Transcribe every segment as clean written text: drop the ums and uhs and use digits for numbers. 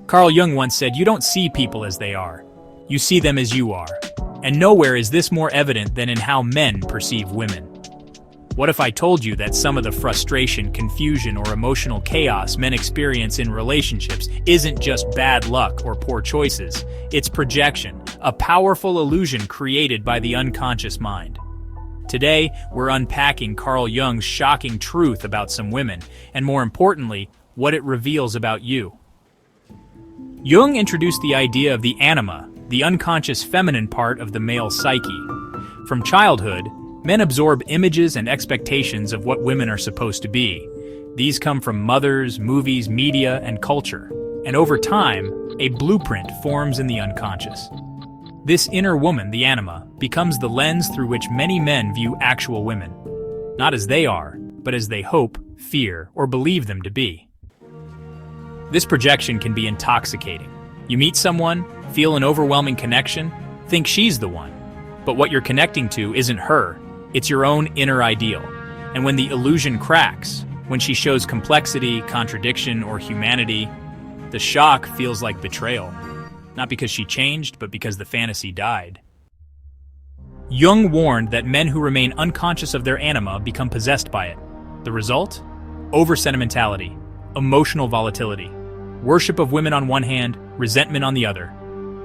Carl Jung once said, "You don't see people as they are. You see them as you are." And nowhere is this more evident than in how men perceive women. What if I told you that some of the frustration, confusion, or emotional chaos men experience in relationships isn't just bad luck or poor choices, it's projection, a powerful illusion created by the unconscious mind. Today, we're unpacking Carl Jung's shocking truth about some women, and more importantly, what it reveals about you. Jung introduced the idea of the anima, the unconscious feminine part of the male psyche. From childhood, men absorb images and expectations of what women are supposed to be. These come from mothers, movies, media, and culture. And over time, a blueprint forms in the unconscious. This inner woman, the anima, becomes the lens through which many men view actual women. Not as they are, but as they hope, fear, or believe them to be. This projection can be intoxicating. You meet someone, feel an overwhelming connection, think she's the one. But what you're connecting to isn't her, it's your own inner ideal. And when the illusion cracks, when she shows complexity, contradiction, or humanity, the shock feels like betrayal. Not because she changed, but because the fantasy died. Jung warned that men who remain unconscious of their anima become possessed by it. The result? Over-sentimentality, emotional volatility, worship of women on one hand, resentment on the other.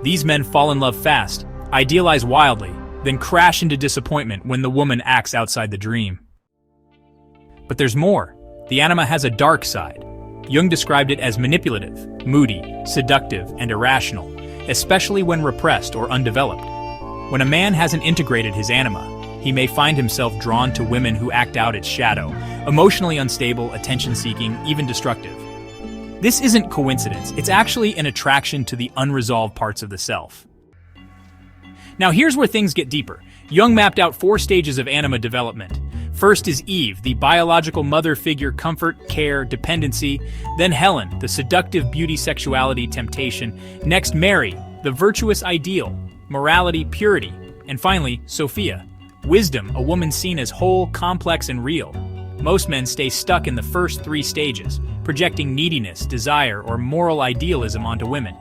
These men fall in love fast, idealize wildly, then crash into disappointment when the woman acts outside the dream. But there's more. The anima has a dark side. Jung described it as manipulative, moody, seductive, and irrational, especially when repressed or undeveloped. When a man hasn't integrated his anima, he may find himself drawn to women who act out its shadow, emotionally unstable, attention-seeking, even destructive. This isn't coincidence, it's actually an attraction to the unresolved parts of the self. Now here's where things get deeper. Jung mapped out 4 stages of anima development. First is Eve, the biological mother figure, comfort, care, dependency. Then Helen, the seductive beauty, sexuality, temptation. Next Mary, the virtuous ideal, morality, purity. And finally, Sophia, wisdom, a woman seen as whole, complex, and real. Most men stay stuck in the first 3 stages, projecting neediness, desire, or moral idealism onto women.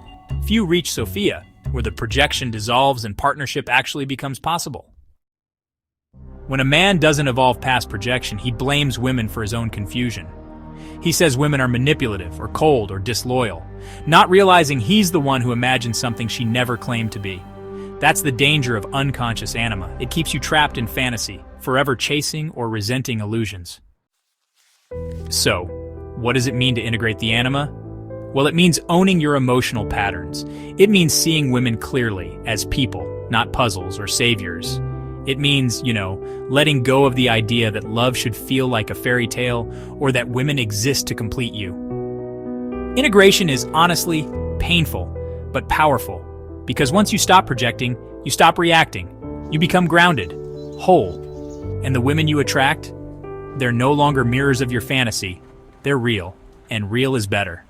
Few reach Sophia, where the projection dissolves and partnership actually becomes possible. When a man doesn't evolve past projection, he blames women for his own confusion. He says women are manipulative or cold or disloyal, not realizing he's the one who imagined something she never claimed to be. That's the danger of unconscious anima. It keeps you trapped in fantasy, forever chasing or resenting illusions. So, what does it mean to integrate the anima? Well, it means owning your emotional patterns. It means seeing women clearly, as people, not puzzles or saviors. It means, letting go of the idea that love should feel like a fairy tale or that women exist to complete you. Integration is honestly painful, but powerful, because once you stop projecting, you stop reacting. You become grounded, whole, and the women you attract, they're no longer mirrors of your fantasy. They're real, and real is better.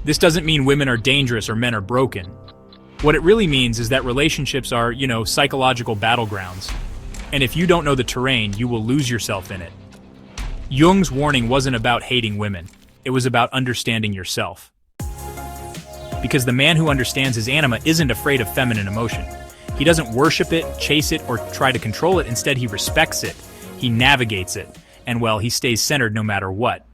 This doesn't mean women are dangerous or men are broken. What it really means is that relationships are, psychological battlegrounds. And if you don't know the terrain, you will lose yourself in it. Jung's warning wasn't about hating women. It was about understanding yourself. Because the man who understands his anima isn't afraid of feminine emotion. He doesn't worship it, chase it, or try to control it. Instead, he respects it. He navigates it. And he stays centered no matter what.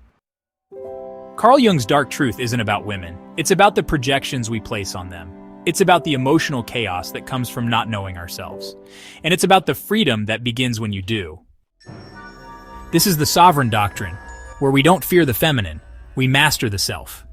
Carl Jung's dark truth isn't about women. It's about the projections we place on them. It's about the emotional chaos that comes from not knowing ourselves. And it's about the freedom that begins when you do. This is the sovereign doctrine, where we don't fear the feminine, we master the self.